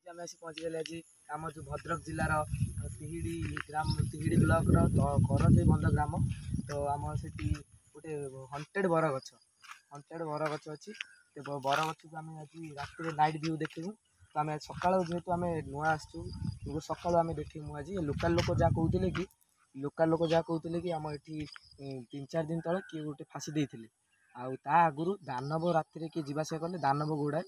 आम आसी पहुँचीगले आज आम जो भद्रक जिलार तिहिड़ी ग्राम तिहिड़ी ब्लॉक करजई बंध ग्राम। तो आम से गोटे हंटेड बरगछ अच्छी। तो बरगछ को आम आज रात नाइट व्यू देखू। तो आम सका जेहेतु आम नुआ आसू सका देखू आज लोकाल लोक जहाँ कहते कि आम ये 3-4 दिन तले किए गोटे फाँसी देते आगु दानव राति किए जावास कले दानव गोड़ाए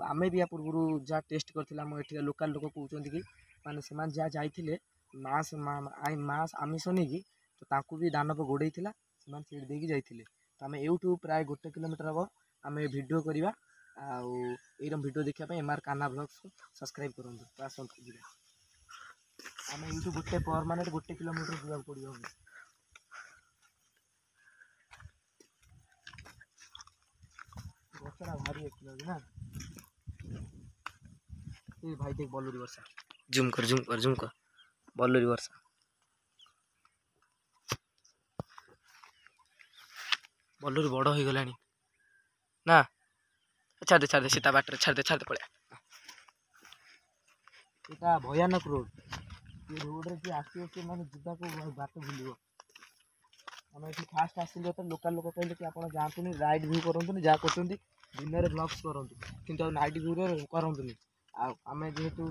आमे भी या पूर्व जहाँ टेस्ट करथिला हम एठी लोकल लोक कहउछन्ती कि माने सेमान जहाँ जाइथिले मास आमिष नहीं तो तांकू भी दानव गोड़ेइथिला सेमान सीट देकी जाइथिले। तो आमे एउठू प्राय 1 किलोमीटर हबो आमे वीडियो करिवा आउ एरम वीडियो देखिया पे एमआर कान्हा ब्लॉग्स को सब्सक्राइब करंतु। तो आसंतु जिबा आमे एउठू गोटे परमानेंट 1 किलोमीटर जिया पड़ियो। गछरा भारी एकलो ना ए भाई देख बलुरी वर्षा जूम कर बलुरी वर्षा बलुरी बड़ हो गला ना। छाड़े सीता बाट छाड़े पड़े यहाँ भयानक रोड ये रोड रे आसी मैंने जीवा को बाट भूल आम ये फास्ट आसिल तो लोकल लोक कहले कि आप जातुनि राइड व्यू करूँ जहाँ कर दिन में ब्लग्स करूँ कि नाइट व्यू करूँ आम जेहेतु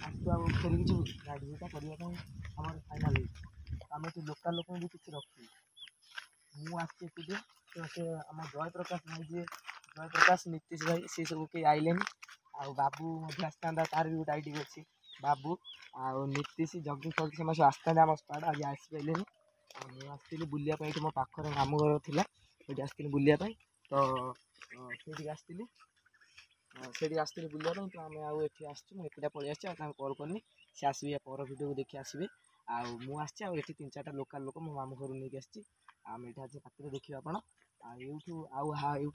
आसू फेरिक जीव नाइट व्यूटा करने फाइनाल आम ये लोकल लोक भी किसी रखी मुझे तो से आम जयप्रकाश भाई जी जयप्रकाश नीतीश भाई सी सब कई आइले आ बाबू आसता तार भी गोटे आईडी अच्छी बाबू आ नीतीश जगी फगी से आसता आम स्पाड आज आसपारे मुझे बुलापी ये मो पाखर मामू घर था ये आसती बुलापी तो से आसती बुलापी तो आम आए आसटा पलि आस कल करनी सी आसवे पर भिडियो को देखिए आसवे आसी ये 3-4टा लोकल लोक मो मामू घर नहीं आसी आम ये आज रात देखिए आप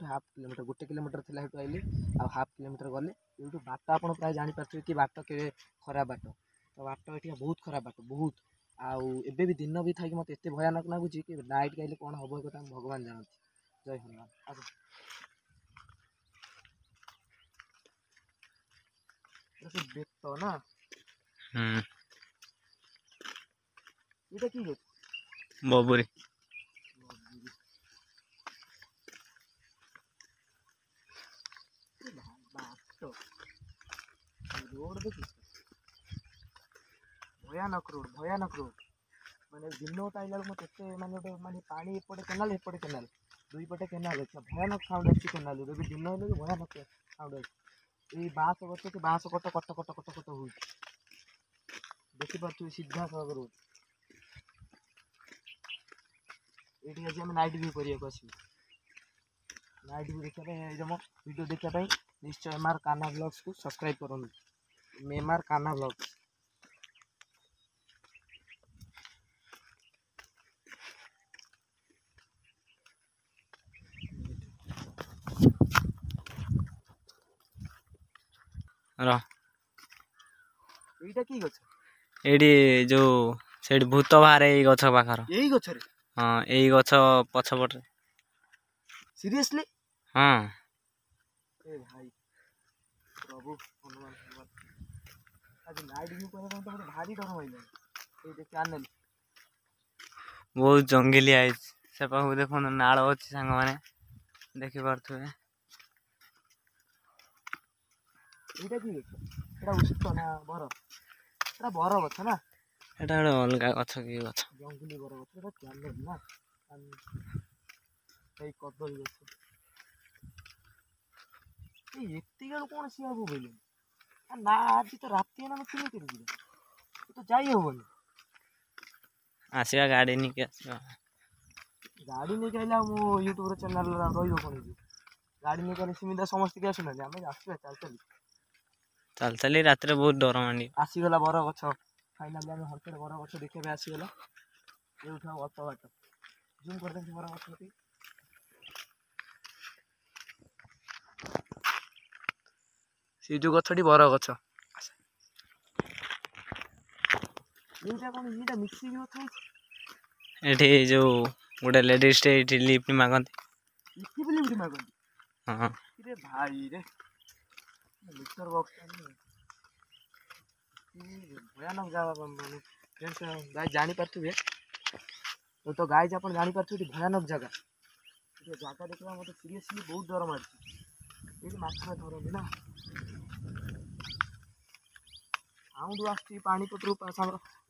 हाफ किलोमीटर 1 किलोमीटर थी आइली हाफ किलोमीटर गले ये बाट आप प्राय जापारे कि बाट के खराब बाट तो बाट ये बहुत खराब बाट बहुत आबे भी दिन भी थी मत एत भयानक लगुच कि नाइट गाइले कौन हम एक भगवान जानते। जय हनुमान बेत ना ये कि बबुरी रोड देखी भयानक रोड माने दिन आइला मत माने माने पानी एपटे केनाल दुई पटे केनाल भयानक साउंड अच्छी केनाल भी दिन हेल्ले भयानक साउंड अच्छी बाँस गच से बाँस cut cut cut cut cut हो देखिपे सीधा सड़क रोड ये आज आम नाइट व्यू करने आस नाइट व्यू देखा वीडियो देखापी निश्चय एमआर कान्हा ब्लॉग्स को सब्सक्राइब करूँ एमआर कान्हा ब्लॉग्स। एटा की गछ एडी जो सेठ भूत बाहर ए गछ पाखर यही गछ रे हां एई गछ पछपट सीरियसली हां ए भाई प्रभु हनुमान आज नाइट व्यू करे तो भारी डर होइले ए दे चैनल बहुत जंगली आइ से पाखु देखो नाळ अछि संग माने देखि परथुए एटा की गछ एटा उष्ट ना बर एटा बर गछ ना एटा एटा अलगा गछ की गछ जंगली बर गछ एटा चैनल ना कई कदल गछ ए एतिगल कोन सियाबो बोले ना आज तो रात ना किने कर तो जाई होबनी आसिया गाड़ी निके आसिया गाड़ी नहीं कहला मो यूट्यूब चैनल रही कौन गाड़ी नहीं कहले सीधा समस्त के आसुना आम आसवा चल चली रात बहुत डर मांडी आसीगला बर गछ फाइनाली आम हंटेड बर गछ देखा आसीगला ये अत बाट जूम कर बर गछ से जो गछटी बर गछ ये मिक्सिंग गछ एठी जो गोटे लेडीज टे एठी लिफ्ट मागंती लिफ्ट मागंती हां रे भाई रे मिक्सर बॉक्स ଭୟାନକ ଜାଗା ମାନେ ଗାଈ ଜାଣିପାରୁଥିବେ ତ ଗାଈ ଆପଣ ଜାଣିପାରୁଥିବେ ଏଠି ଭୟାନକ ଜାଗା। ଏ ଜାଗା ଦେଖିବା ମୋତେ ସିରିୟସଲି ବହୁତ ଡର ମାରୁଛି। ଏଇଠି ମାଛ ଧରନ୍ତି ନା। ସାଉଣ୍ଡ ଆସୁଛି ପାଣିପତ୍ରରୁ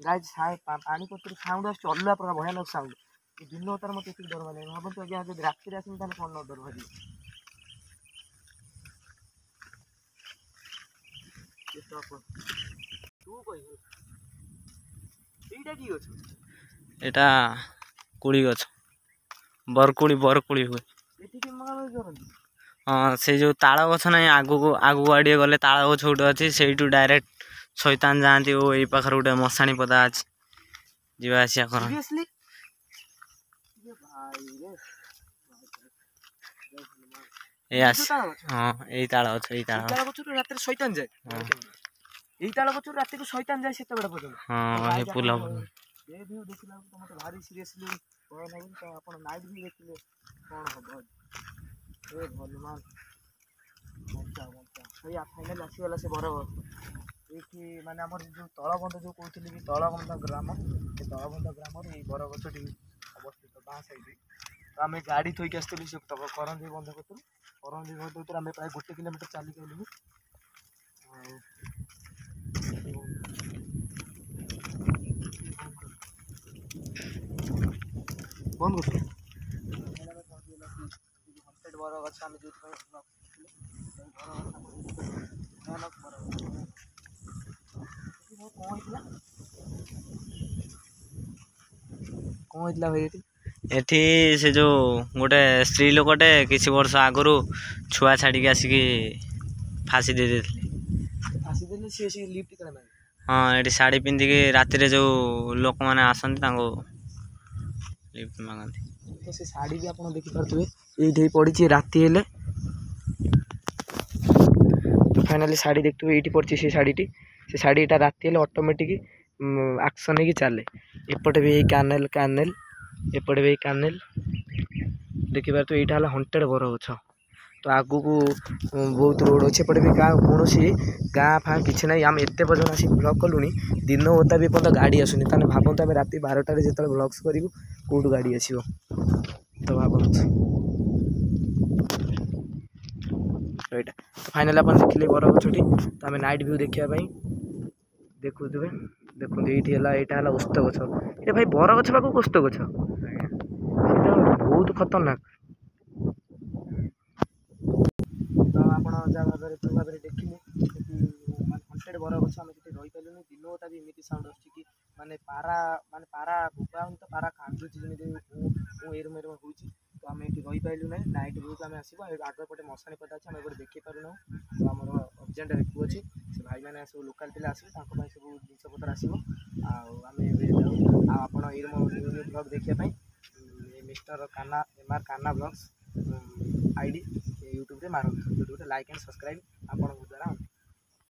ଗାଈ ପାଣିପତ୍ରରୁ ସାଉଣ୍ଡ ଆସୁଛି ଅଲଗା ପ୍ରକାର ଭୟାନକ ସାଉଣ୍ଡ। ଏ ଦିନ ତାର ମୋତେ ଏତିକି ଡର ମାରିଲାନି। ଭାବନ୍ତୁ ଆଜ୍ଞା ଯଦି ରାତିରେ ଆସିବି ତାହେଲେ କ'ଣ ନ ଡର ମାରିବି। ତୁ କହିବୁ ଏଇଟା କି ଗଛ? ଏଇଟା କୋଳି ଗଛ, ବରକୋଳି ହୁଏ। ଏଠି କି କରନ୍ତି? ହଁ, ସେଇ ଯେଉଁ ତାଳ ଗଛ ନାହିଁ, ଆଗକୁ ଆଡ଼ିଏ ଗଲେ ତାଳ ଗଛ ଗୋଟେ ଅଛି, ସେଇଠୁ ଡାଇରେକ୍ଟ ଶୈତାନ ଯାଆନ୍ତି ଓ ଏଇ ପାଖରେ ଗୋଟେ ମଶାଣି ପଦା ଅଛି, ଯିବା ଆସିବା କରନ୍ତି। ଏଇ ଆସି ହଁ, ଏଇ ତାଳ ଗଛ ଗଛରୁ ରାତିରେ ଶୈତାନ ଯାଏ। ଏଇ ତାଳ ଗଛରୁ ରାତିକୁ ଶୈତାନ ଯାଏ ସେତେବେଳେ ପର୍ଯ୍ୟନ୍ତ। ହଁ, ଏ ପୁଲ ଡେ ଭିଉ ଦେଖିଲା ବେଳକୁ ମୋତେ ଭାରି ସିରିୟସଲି ଭୟ ଲାଗୁଛି। ତ ଆପଣ ନାଇଟ୍ ଭିଉ ଦେଖିଲେ କ'ଣ ହବ? ଏ ହନୁମାନ ସେଇଆ ଫାଇନାଲି ଆସିଗଲା ସେ ବରଗଛ। ଏଇଠି ମାନେ ଆମର ଯେଉଁ ତଳବନ୍ଧ ଯେଉଁ କହୁଥିଲି କି ତଳବନ୍ଧ ଗ୍ରାମ, ସେ ତଳବନ୍ଧ ଗ୍ରାମରେ ଏଇ ବରଗଛଟି ଅବସ୍ଥିତ ବାଁ ସାଇଡ଼୍ରେ। ତ ଆମେ ଗାଡ଼ି ଥୋଇକି ଆସିଥିଲୁ ସେ କରଞ୍ଜି ବନ୍ଧ କତରୁ। କରଞ୍ଜି ବନ୍ଧ କତରୁ ଆମେ ପ୍ରାୟ 1 କିଲୋମିଟର ଚାଲିକି ଗଲୁ। ଆଉ ବନ୍ଦ କରୁଛୁ ବରଗଛ ଆମେ ଯେଉଁଥିପାଇଁ କ'ଣ ହେଇଥିଲା ଭାଇ ଏଠି? ଏଠି ସେ ଯେଉଁ ଗୋଟେ ସ୍ତ୍ରୀ ଲୋକଟେ କିଛି ବର୍ଷ ଆଗରୁ ଛୁଆ ଛାଡ଼ିକି ଆସିକି ଫାଶୀ ଦେଇ ଦେଇଥିଲେ। ଫାଶୀ ଦେଲେ ସିଏ ଲିଫ୍ଟ କଲା ନାହିଁ। ହଁ, ଏଠି ଶାଢ଼ୀ ପିନ୍ଧିକି ରାତିରେ ଯେଉଁ ଲୋକମାନେ ଆସନ୍ତି ତାଙ୍କୁ ଲିଫ୍ଟ ମାଗନ୍ତି। ତ ସେ ଶାଢ଼ୀ ବି ଆପଣ ଦେଖିପାରୁଥିବେ ଏଇଠି ପଡ଼ିଛି ରାତି ହେଲେ। ତ ଫାଇନାଲି ଶାଢ଼ୀ ଦେଖୁଥିବେ ଏଇଠି ପଡ଼ିଛି ସେ ଶାଢ଼ୀଟି। ସେ ଶାଢ଼ୀଟା ରାତି ହେଲେ ଅଟୋମେଟିକ୍ ଆକ୍ସନ୍ ହେଇକି ଚାଲେ। ଏପଟେ ବି ଏଇ କାନେଲ୍ ଏପଟେ ବି ଏଇ କାନେଲ୍ ଦେଖିପାରୁଥିବେ। ଏଇଟା ହେଲା ହଣ୍ଟେଡ଼ ବରଗଛ। ତ ଆଗକୁ ବହୁତ ରୋଡ଼ ଅଛି। ଏପଟେ ବି କୌଣସି ଗାଁ ଫାଁ କିଛି ନାହିଁ। ଆମେ ଏତେ ପର୍ଯ୍ୟନ୍ତ ଆସିକି ବ୍ଲଗ୍ କଲୁଣି, ଦିନ ଓତା ବି ଏପର୍ଯ୍ୟନ୍ତ ଗାଡ଼ି ଆସୁନି। ତାହେଲେ ଭାବନ୍ତୁ ଆମେ ରାତି 12ଟାରେ ଯେତେବେଳେ ବ୍ଲଗ୍ସ କରିବୁ କେଉଁଠୁ ଗାଡ଼ି ଆସିବ? ତ ଭାବନ୍ତୁ ଏଇଟା। ତ ଫାଇନାଲି ଆପଣ ଦେଖିଲେ ବରଗଛଟି। ତ ଆମେ ନାଇଟ୍ ଭିଉ ଦେଖିବା ପାଇଁ ଦେଖୁଥିବେ। ଦେଖନ୍ତୁ ଏଇଟା ହେଲା ଓସ୍ତ ଗଛ। ଏ ଭାଇ ବରଗଛ ପାଖକୁ ଓସ୍ତ ଗଛ, ସେଇଟା ବହୁତ ଖତରନାକ। ତ ଆପଣ ଯାହା ଭାବରେ ଦେଖିଲେ ସେଠି ମାନେ ହଣ୍ଟେଡ଼ ବରଗଛ। ଆମେ ସେଠି ରହିପାରିଲୁନି। ଦିନ ଓତା ବି ଏମିତି ସାଉଣ୍ଡ ଆସୁଛି କି ମାନେ ପାରା ବୋବା ତ ପାରା କାନ୍ଦୁଛି ଯେମିତି ଏରମ ହେଉଛି। ତ ଆମେ ଏଠି ରହିପାରିଲୁ ନାହିଁ। ନାଇଟ୍ ଭିଉକୁ ଆମେ ଆସିବୁ। ଆଗ ପଟେ ମଶାଣି ପଦା ଅଛି, ଆମେ ଏପଟେ ଦେଖିପାରୁନାହୁଁ। ତ ଆମର ଅର୍ଜେଣ୍ଟ ରେକୁ ଅଛି। ସେ ଭାଇମାନେ ସବୁ ଲୋକାଲ୍ ପିଲା ଆସିବେ, ତାଙ୍କ ପାଇଁ ସବୁ ଜିନିଷପତ୍ର ଆସିବ। ଆଉ ଆମେ ଏବେ ଯାଉ। ଆଉ ଆପଣ ଏରମ ନ୍ୟୁ ବ୍ଲଗ୍ ଦେଖିବା ପାଇଁ mister MR Kanha blogs ID ୟୁଟ୍ୟୁବରେ ମାରନ୍ତୁ। ୟୁଟ୍ୟୁବରେ ଲାଇକ୍ ଆଣ୍ଡ ସବସ୍କ୍ରାଇବ୍ ଆପଣଙ୍କ ଦ୍ୱାରା